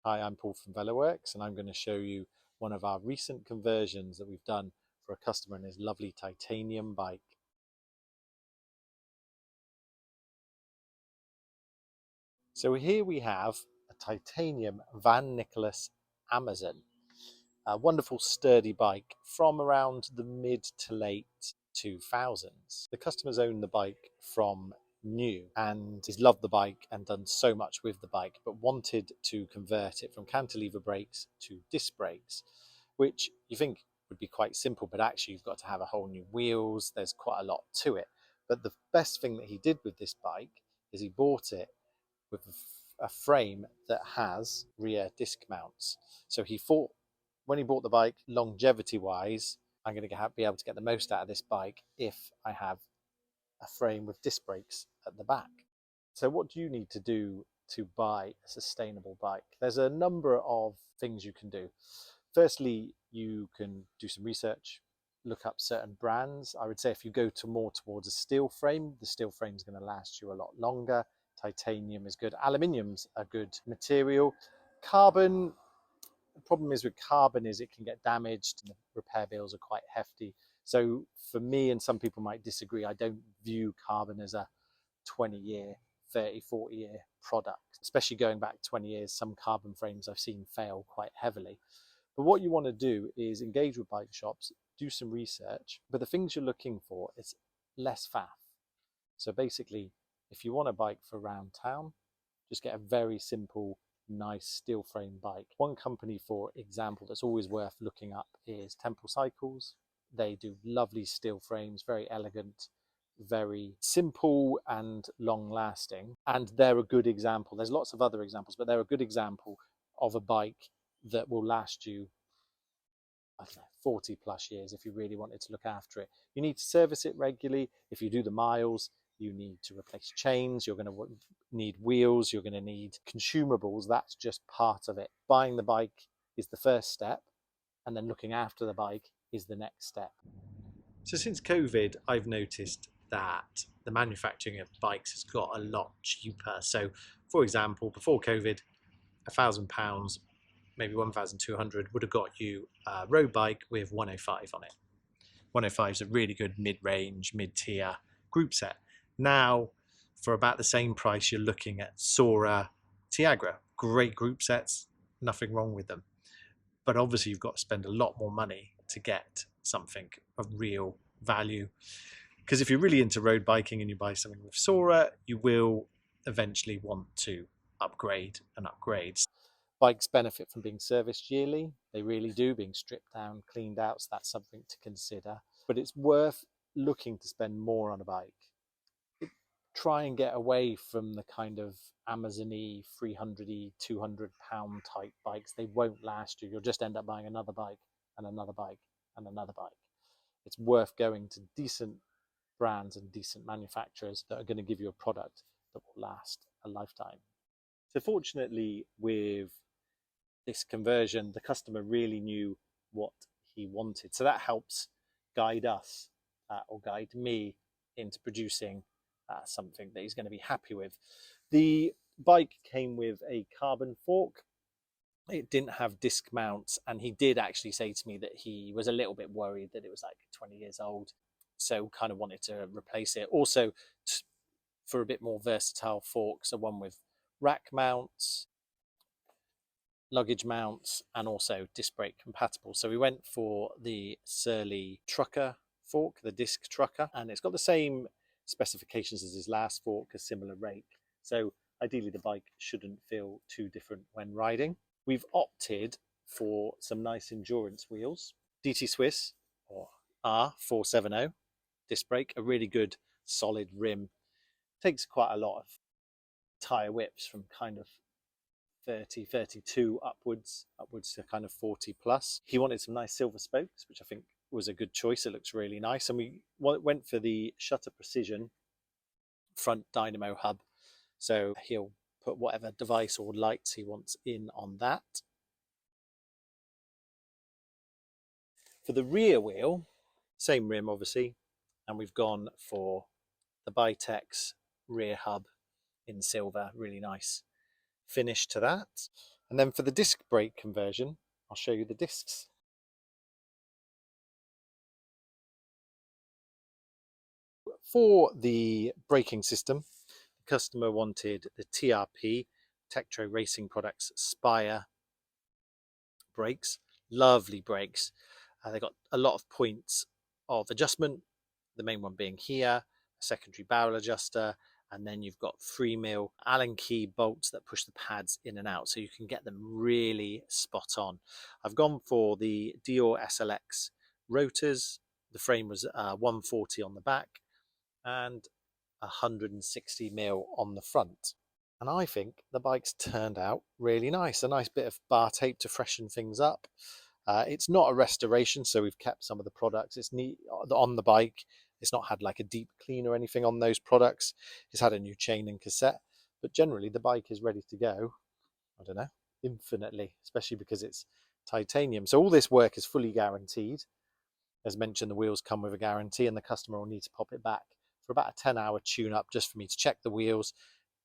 Hi, I'm Paul from VeloWorks, and I'm going to show you one of our recent conversions that we've done for a customer in his lovely titanium bike. So here we have a titanium Van Nicholas Amazon, a wonderful sturdy bike from around the mid to late 2000s. The customers owned the bike from new and he's loved the bike and done so much with the bike, but wanted to convert it from cantilever brakes to disc brakes, which you think would be quite simple, but actually you've got to have a whole new wheels. There's quite a lot to it. But the best thing that he did with this bike is he bought it with a frame that has rear disc mounts. So he thought, when he bought the bike, longevity wise, I'm going to be able to get the most out of this bike if I have a frame with disc brakes at the back. So what do you need to do to buy a sustainable bike? There's a number of things you can do. Firstly, you can do some research, look up certain brands. I would say if you go more towards a steel frame, the steel frame is going to last you a lot longer. Titanium is good. Aluminium's a good material. Carbon, the problem is with carbon is it can get damaged and the repair bills are quite hefty. So for me, and some people might disagree, I don't view carbon as a 20-year, 30, 40-year product, especially going back 20 years. Some carbon frames I've seen fail quite heavily. But what you want to do is engage with bike shops, do some research, but the things you're looking for is less faff. So basically, if you want a bike for around town, just get a very simple, nice steel frame bike. One company, for example, that's always worth looking up is Temple Cycles. They do lovely steel frames, very elegant, very simple and long lasting. And they're a good example. There's lots of other examples, but they're a good example of a bike that will last you, I don't know, 40 plus years if you really wanted to look after it. You need to service it regularly. If you do the miles, you need to replace chains, you're going to need wheels, you're going to need consumables. That's just part of it. Buying the bike is the first step, and then looking after the bike is the next step. So since COVID, I've noticed that the manufacturing of bikes has got a lot cheaper. So for example, before COVID, £1,000, maybe 1,200 would have got you a road bike with 105 on it. 105 is a really good mid-range, mid-tier group set. Now, for about the same price, you're looking at Sora, Tiagra. Great group sets, nothing wrong with them. But obviously you've got to spend a lot more money to get something of real value. Because if you're really into road biking and you buy something with Sora, you will eventually want to upgrade and upgrade. Bikes benefit from being serviced yearly. They really do, being stripped down, cleaned out, so that's something to consider. But it's worth looking to spend more on a bike. Try and get away from the kind of Amazon-y, 300-y, £200 type bikes. They won't last you. You'll just end up buying another bike and another bike and another bike. It's worth going to decent brands and decent manufacturers that are going to give you a product that will last a lifetime. So fortunately, with this conversion, the customer really knew what he wanted. So that helps guide us or guide me into producing something that he's going to be happy with. The bike came with a carbon fork. It didn't have disc mounts, and he did actually say to me that he was a little bit worried that it was like 20 years old, so kind of wanted to replace it. Also, for a bit more versatile forks, so one with rack mounts, luggage mounts, and also disc brake compatible. So we went for the Surly Trucker fork, the disc trucker, and it's got the same specifications as his last fork, a similar rake. So ideally the bike shouldn't feel too different when riding. We've opted for some nice endurance wheels. DT Swiss or R470 disc brake, a really good solid rim. Takes quite a lot of tyre whips from kind of 30, 32 upwards to kind of 40 plus. He wanted some nice silver spokes, which I think was a good choice. It looks really nice. And we went for the Shutter Precision front dynamo hub. So he'll put whatever device or lights he wants in on that. For the rear wheel, same rim obviously, and we've gone for the Bitex rear hub in silver, really nice finish to that. And then for the disc brake conversion, I'll show you the discs. For the braking system, the customer wanted the TRP, Tektro Racing Products Spire brakes. Lovely brakes. They got a lot of points of adjustment, the main one being here, a secondary barrel adjuster, and then you've got 3mm Allen key bolts that push the pads in and out, so you can get them really spot on. I've gone for the Dior SLX rotors. The frame was 140 on the back and 160mm on the front. And I think the bike's turned out really nice. A nice bit of bar tape to freshen things up. It's not a restoration, so we've kept some of the products. It's neat on the bike. It's not had like a deep clean or anything on those products. It's had a new chain and cassette, but generally the bike is ready to go, I don't know, infinitely, especially because it's titanium. So all this work is fully guaranteed. As mentioned, the wheels come with a guarantee and the customer will need to pop it back for about a 10-hour tune-up just for me to check the wheels.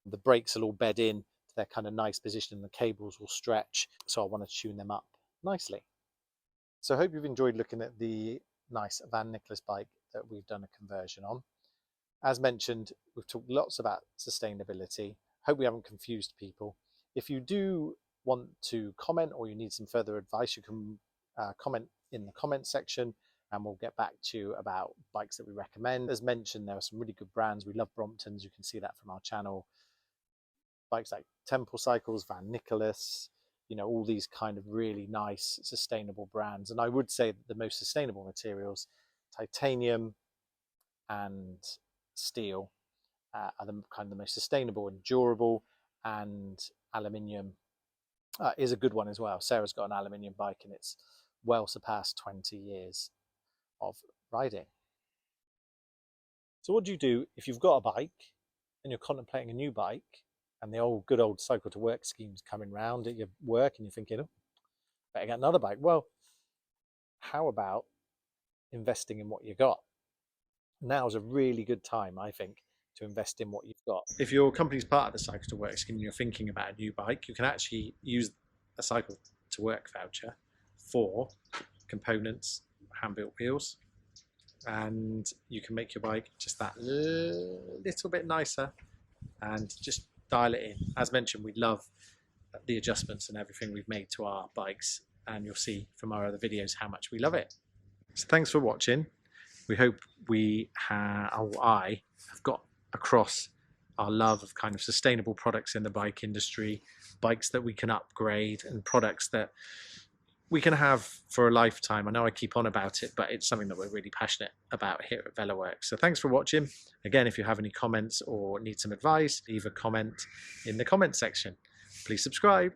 The brakes will all bed in to their kind of nice position and the cables will stretch, so I want to tune them up nicely. So I hope you've enjoyed looking at the nice Van Nicholas bike that we've done a conversion on. As mentioned, we've talked lots about sustainability. Hope we haven't confused people. If you do want to comment or you need some further advice, you can comment in the comment section and we'll get back to you about bikes that we recommend. As mentioned, there are some really good brands. We love Bromptons. You can see that from our channel. Bikes like Temple Cycles, Van Nicholas, you know, all these kind of really nice sustainable brands. And I would say that the most sustainable materials, titanium and steel, are the kind of the most sustainable and durable, and aluminium is a good one as well. Sarah's got an aluminium bike and it's well surpassed 20 years of riding. So what do you do if you've got a bike and you're contemplating a new bike and the good old cycle to work scheme's coming round at your work and you're thinking, oh, better get another bike? Well, how about investing in what you got? Now's a really good time, I think, to invest in what you've got. If your company's part of the cycle to work scheme and you're thinking about a new bike, you can actually use a cycle to work voucher for components, hand-built wheels, and you can make your bike just that little bit nicer and just dial it in. As mentioned, we love the adjustments and everything we've made to our bikes, and you'll see from our other videos how much we love it. So thanks for watching. We hope I have got across our love of kind of sustainable products in the bike industry, bikes that we can upgrade and products that we can have for a lifetime. I know I keep on about it, but it's something that we're really passionate about here at VeloWorks. So thanks for watching. Again, if you have any comments or need some advice, leave a comment in the comment section. Please subscribe.